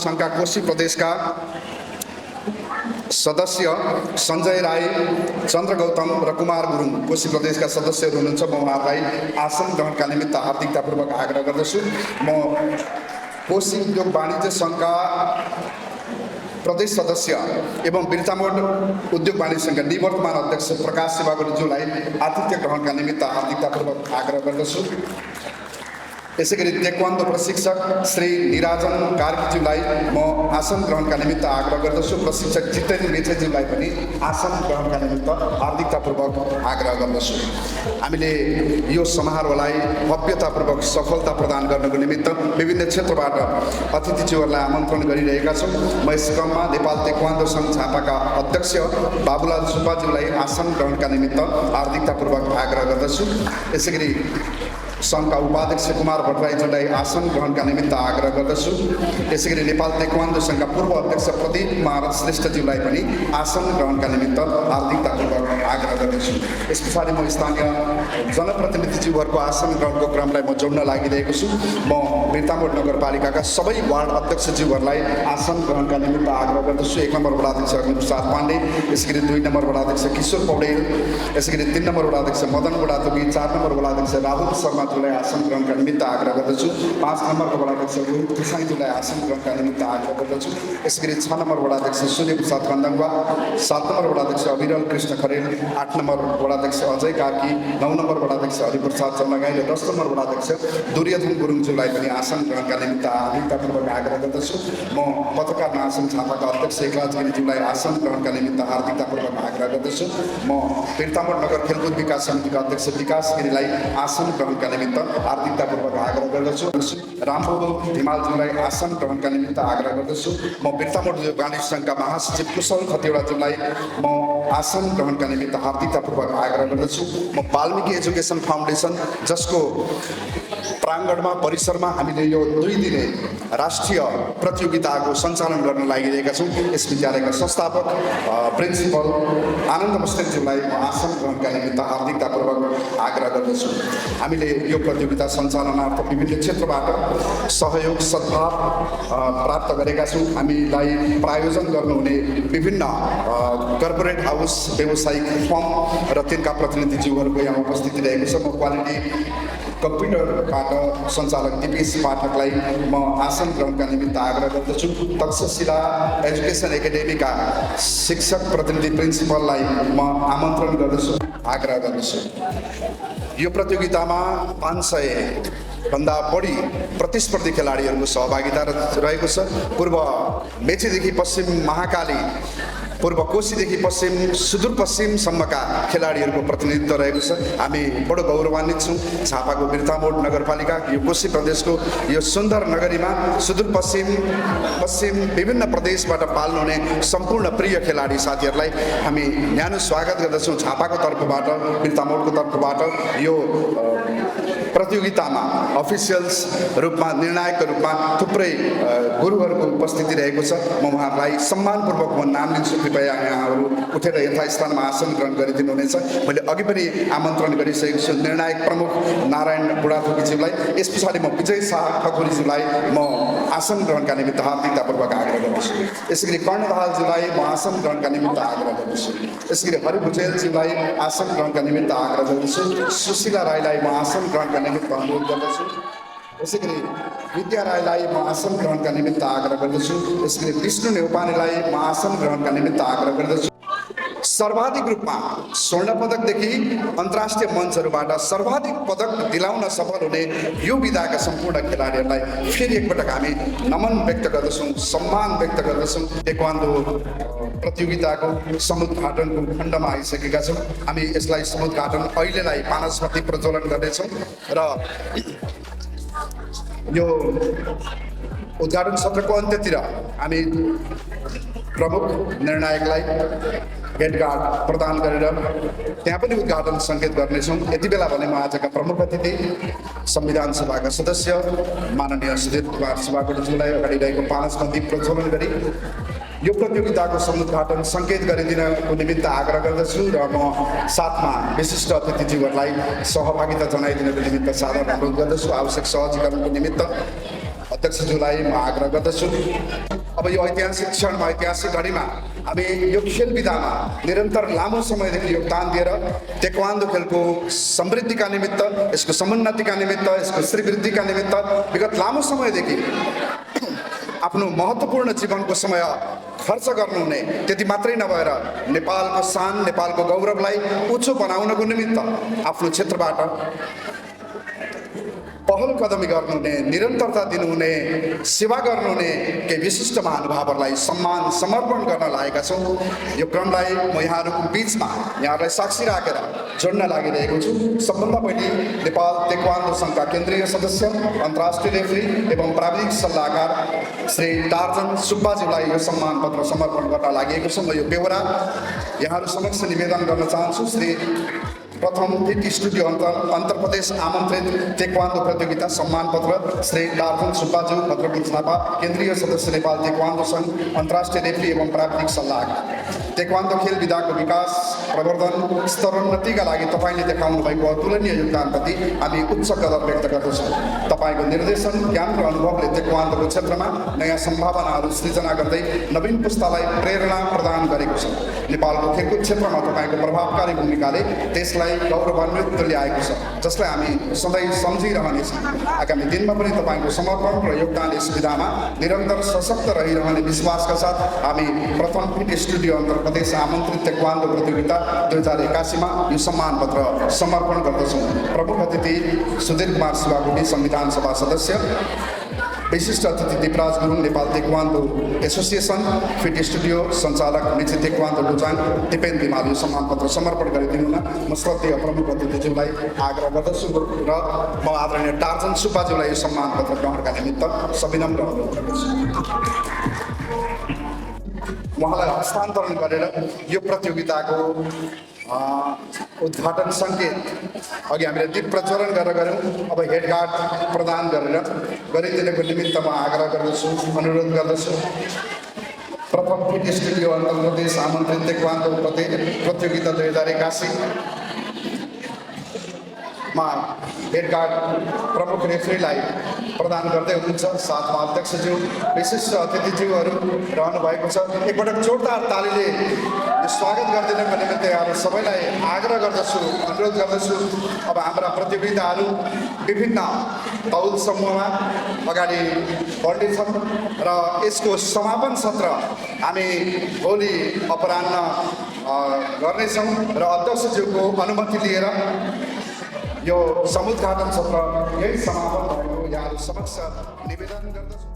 सङ्घका कोशी प्रदेशका सदस्य सञ्जय राई, चन्द्र गौतम र कुमार गुरुङ कोशी प्रदेशका सदस्यहरू हुनुहुन्छ। म उहाँहरूलाई आसन ग्रहणका निमित्त हार्दिकतापूर्वक आग्रह गर्दछु। म कोशी उद्योग वाणिज्य सङ्घका प्रदेश सदस्य एवं बिर्तामोड उद्योग वाणिज्य सङ्घका निवर्तमान अध्यक्ष प्रकाश शिवागुरुज्यूलाई आतिथ्य ग्रहणका निमित्त हार्दिकतापूर्वक आग्रह गर्दछु। यसैगरी ताइक्वान्डो प्रशिक्षक श्री निराजन कार्कीज्यूलाई म आसन ग्रहणका निमित्त आग्रह गर्दछु। प्रशिक्षक जितेन्द्र मेछेज्यूलाई पनि आसन ग्रहणका निमित्त हार्दिकतापूर्वक आग्रह गर्दछु। हामीले यो समारोहलाई भव्यतापूर्वक सफलता प्रदान गर्नको निमित्त विभिन्न क्षेत्रबाट अतिथिज्यूहरूलाई आमन्त्रण गरिरहेका छौँ। म यस क्रममा नेपाल ताइक्वान्डो सङ्घ झापाका अध्यक्ष बाबुलाल सुब्बाज्यूलाई आसन ग्रहणका निमित्त हार्दिकतापूर्वक आग्रह गर्दछु। यसैगरी सङ्घका उपाध्यक्ष कुमार भट्टराईज्यूलाई आसन ग्रहणका निमित्त आग्रह गर्दछु। यसैगरी नेपाल ताइक्वान्डो सङ्घका पूर्व अध्यक्ष प्रदीप कुमार श्रेष्ठज्यूलाई पनि आसन ग्रहणका निमित्त हार्दिकतापूर्वक आग्रह गर्दछु। यस पछाडि म स्थानीय जनप्रतिनिधिज्यूहरूको आसन ग्रहणको क्रमलाई म जोड्न लागिरहेको छु। म बिर्तामोड नगरपालिकाका सबै वार्ड अध्यक्षज्यूहरूलाई आसन ग्रहणका निमित्त आग्रह गर्दछु। 1 नम्बर वडाध्यक्ष अग्निप्रसाद पाण्डे, यसैगरी 2 नम्बर वडाध्यक्ष किशोर पौडेल, यसैगरी 3 नम्बर वडाध्यक्ष मदन बुढाथोकी, 4 नम्बर वडाध्यक्ष राहुल शर्माज्यूलाई आसन ग्रहणका निमित्त आग्रह गर्दछु। 5 नम्बरको वडाध्यक्ष रोहित घिसाईज्यूलाई आसन ग्रहणका निमित्त आग्रह गर्दछु। यसैगरी 6 नम्बर वडाध्यक्ष सूर्य प्रसाद कन्दङ्वा, 7 नम्बर वडाध्यक्ष अविरल कृष्ण खरेल, 8 नम्बर वडाध्यक्ष अजय कार्की, 9 नम्बर वडाध्यक्ष हरिप्रसाद चन्दगाई र 10 नम्बर वडाध्यक्ष दुर्योधन गुरुङज्यूलाई पनि आसन ग्रहणका निमित्त हार्दिकतापूर्वक आग्रह गर्दछु। म पत्रकार महासङ्घ झापाका अध्यक्ष एकराज गिरिज्यूलाई आसन ग्रहणका निमित्त हार्दिकतापूर्वक आग्रह गर्दछु। म बिर्तामोड नगर खेलकुद विकास समितिका अध्यक्ष विकास गिरीलाई आसन ग्रहणका निमित्त हार्दिकतापूर्वक आग्रह गर्दछु। रामबहादुर धिमालज्यूलाई आसन ग्रहणका निमित्त आग्रह गर्दछु। म बिर्तामोड वाणिज्य सङ्घका महासचिव कुशल खतिवडाज्यूलाई म आसन ग्रहणका निमित्त हार्दिकतापूर्वक आग्रह गर्दछु। म वाल्मिकी एजुकेसन फाउन्डेसन, जसको प्राङ्गणमा परिसरमा हामीले यो 2 दिने राष्ट्रिय प्रतियोगिताको सञ्चालन गर्न लागिरहेका छौँ। यस विद्यालयका संस्थापक प्रिन्सिपल आनन्द बस्नेतज्यूलाई म आसन ग्रहणका निमित्त हार्दिकतापूर्वक आग्रह गर्दछु। हामीले यो प्रतियोगिता सञ्चालनार्थ विभिन्न क्षेत्रबाट सहयोग सद्भाव प्राप्त गरेका छौँ। हामीलाई प्रायोजन गर्नुहुने विभिन्न कर्पोरेट हाउस, व्यावसायिक फर्म र तिनका प्रतिनिधिज्यूहरूको यहाँ उपस्थिति रहेको छ। म क्वालिटी कम्प्युटरबाट सञ्चालक दिपेश पाठकलाई म आसन ग्रहणका निमित्त आग्रह गर्दछु। तक्षशिला एजुकेसन एकाडेमीका शिक्षक प्रतिनिधि प्रिन्सिपललाई म आमन्त्रण गर्दछु, आग्रह गर्दछु। यो प्रतियोगितामा 500 भन्दा बढी प्रतिस्पर्धी खेलाडीहरूको सहभागिता रहेको छ। पूर्व मेचीदेखि पश्चिम महाकाली, पूर्व कोशीदेखि पश्चिम सुदूरपश्चिमसम्मका खेलाडीहरूको प्रतिनिधित्व रहेको छ। हामी बडो गौरवान्वित छौँ। झापाको बिर्तामोड नगरपालिका यो कोशी प्रदेशको यो सुन्दर नगरीमा सुदूरपश्चिम पश्चिम विभिन्न प्रदेशबाट पाल्नुहुने सम्पूर्ण प्रिय खेलाडी साथीहरूलाई हामी न्यानो स्वागत गर्दछौँ। झापाको तर्फबाट, बिर्तामोडको तर्फबाट यो प्रतियोगितामा अफिसियल्स रूपमा, निर्णायकको रूपमा थुप्रै गुरुहरूको उपस्थिति रहेको छ। म उहाँहरूलाई सम्मानपूर्वक म नाम लिन्छु। कृपया यहाँहरू उठेर यथास्थानमा आसन ग्रहण गरिदिनु हुनेछ। मैले अघि पनि आमन्त्रण गरिसकेको छु निर्णायक प्रमुख नारायण बुढाथोकीज्यूलाई। यस पछाडि म विजय शाह ठकुरीज्यूलाई म आसन ग्रहणका निमित्त हार्दिकतापूर्वक आग्रह गर्दछु। यसैगरी कर्णदाहालज्यूलाई म आसन ग्रहणका निमित्त आग्रह गर्दछु। यसैगरी हरि भुजेलज्यूलाई आसन ग्रहणका निमित्त आग्रह गर्दछु। सुशीला राईलाई म आसन ग्रहणका निमित्त अनुरोध गर्दछु। यसैगरी विद्या राईलाई म आसन ग्रहणका निमित्त आग्रह गर्दछु। यसैगरी विष्णु नेउपानेलाई म आसन ग्रहणका निमित्त आग्रह गर्दछु। सर्वाधिक रूपमा स्वर्ण पदकदेखि अन्तर्राष्ट्रिय मञ्चहरूबाट सर्वाधिक पदक दिलाउन सफल हुने यो विधाका सम्पूर्ण खेलाडीहरूलाई फेरि एकपटक हामी नमन व्यक्त गर्दछौँ, सम्मान व्यक्त गर्दछौँ। ताइक्वान्डो प्रतियोगिताको समुद्घाटनको खण्डमा आइसकेका छौँ। हामी यसलाई समुद्घाटन अहिलेलाई पानस्पति प्रज्वलन गर्नेछौँ र यो उद्घाटन सत्रको अन्त्यतिर हामी प्रमुख निर्णायकलाई भेटघाट प्रदान गरेर त्यहाँ पनि उद्घाटन सङ्केत गर्नेछौँ। यति बेला भने म आजका प्रमुख अतिथि संविधान सभाका सदस्य माननीय सुधीर कुमार शिवाकोटीज्यूलाई अगाडि रहेको पानस्पति प्रज्वलन गरी यो प्रतियोगिताको समुद्घाटन सङ्केत गरिदिनको निमित्त आग्रह गर्दछु र म साथमा विशिष्ट अतिथिज्यूहरूलाई सहभागिता जनाइदिनको निमित्त सादर अनुरोध गर्दछु। आवश्यक सहजीकरणको निमित्त अध्यक्षज्यूलाई म आग्रह गर्दछु। अब यो ऐतिहासिक क्षणमा ऐतिहासिक घडीमा हामी यो खेल विधामा निरन्तर लामो समयदेखि योगदान दिएर ताइक्वान्डो खेलको समृद्धिका निमित्त, यसको समुन्नतिका निमित्त, यसको श्रीवृद्धिका निमित्त विगत लामो समयदेखि आफ्नो महत्त्वपूर्ण जीवनको समय खर्च गर्नुहुने, त्यति मात्रै नभएर नेपालको शान, नेपालको गौरवलाई उच्च बनाउनको निमित्त आफ्नो क्षेत्रबाट पहल कदमी गर्नुहुने, निरन्तरता दिनुहुने, सेवा गर्नुहुने केही विशिष्ट महानुभावहरूलाई सम्मान समर्पण गर्न लागेका छौँ। यो क्रमलाई म यहाँहरूको बिचमा यहाँहरूलाई साक्षी राखेर जोड्न लागिरहेको छु। सबभन्दा पहिले नेपाल ताइक्वान्डो सङ्घका केन्द्रीय सदस्य, अन्तर्राष्ट्रिय रेफ्री एवं प्राविधिक सल्लाहकार श्री टार्जन सुब्बाज्यूलाई यो सम्मान पत्र समर्पण गर्न लागि छु। म यो बेहोरा यहाँहरू समक्ष निवेदन गर्न चाहन्छु। श्री प्रथम फिट स्टुडियो अन्तर प्रदेश आमन्त्रित ताइक्वान्डो प्रतियोगिता सम्मान पत्र श्री टार्जन सुब्बाज्यू, भद्रकुल थापा, केन्द्रीय सदस्य नेपाल ताइक्वान्डो सङ्घ, अन्तर्राष्ट्रिय रेफ्री एवं प्राविधिक सल्लाहकार। ताइक्वान्डो खेल विधाको विकास, प्रवर्धन, स्तरोन्नतिका लागि तपाईँले देखाउनु भएको अतुलनीय योगदानप्रति हामी उच्च कदर व्यक्त गर्दछौँ। तपाईँको निर्देशन, ज्ञान र अनुभवले ताइक्वान्डोको क्षेत्रमा नयाँ सम्भावनाहरू सृजना गर्दै नवीन पुस्तालाई प्रेरणा प्रदान गरेको छ। नेपालको खेलकुद क्षेत्रमा तपाईँको प्रभावकारी भूमिकाले त्यसलाई गौरवान्वित ल्याएको छ, जसलाई हामी सधैँ सम्झिरहनेछौँ। आगामी दिनमा पनि तपाईँको समर्पण र योगदान यस विधामा निरन्तर सशक्त रहिरहने विश्वासका साथ हामी प्रथम फिट स्टुडियो अन्तर प्रदेश आमन्त्रित ताइक्वान्डो प्रतियोगिता 2081 मा यो सम्मान पत्र समर्पण गर्दछौँ। प्रमुख अतिथि सुधीर कुमार शिवाकोटी, संविधान सभा सदस्य, विशिष्ट अतिथि Deepraj Gurung, Nepal taekwondo association, fit studio सञ्चालक मेची ताइक्वान्डो डुजाङ, दिपेन धिमाल यो सम्मान पत्र समर्पण गरिदिनुहुन म श्रद्धेय प्रमुख अतिथिज्यूलाई आग्रह गर्दछु र म आदरणीय टार्जन सुब्बाज्यूलाई यो सम्मान पत्र ग्रहणका निमित्त सविनम्र अनुरोध गर्दछु। उहाँलाई हस्तान्तरण गरेर यो प्रतियोगिताको उद्घाटन सङ्केत अघि हामीले दीप प्रज्वलन गरेर गऱ्यौँ। अब हेडगार्ड प्रदान गरिदिनको निमित्त म आग्रह गर्दछु, अनुरोध गर्दछु। प्रथम फिट स्टुडियो अन्तर प्रदेश आमन्त्रित ताइक्वान्डो प्रतियोगिता 2081 मा हेडगार्ड प्रमुख रेफ्रीलाई प्रदान गर्दै हुनुहुन्छ। साथमा अध्यक्षज्यू, विशिष्ट अतिथिज्यूहरू रहनु भएको छ। एकपटक जोरदार तालीले यो स्वागत गरिदिनको निमित्त यहाँहरू सबैलाई आग्रह गर्दछु, अनुरोध गर्दछु। अब हाम्रा प्रतियोगिताहरू विभिन्न तौल समूहमा अगाडि बढ्नेछन् र यसको समापन सत्र हामी भोलि अपराह्न गर्नेछौँ र अध्यक्षज्यूको अनुमति लिएर यो समुद्घाटन सत्र यही समापन भएको यहाँहरू समक्ष निवेदन गर्दछु।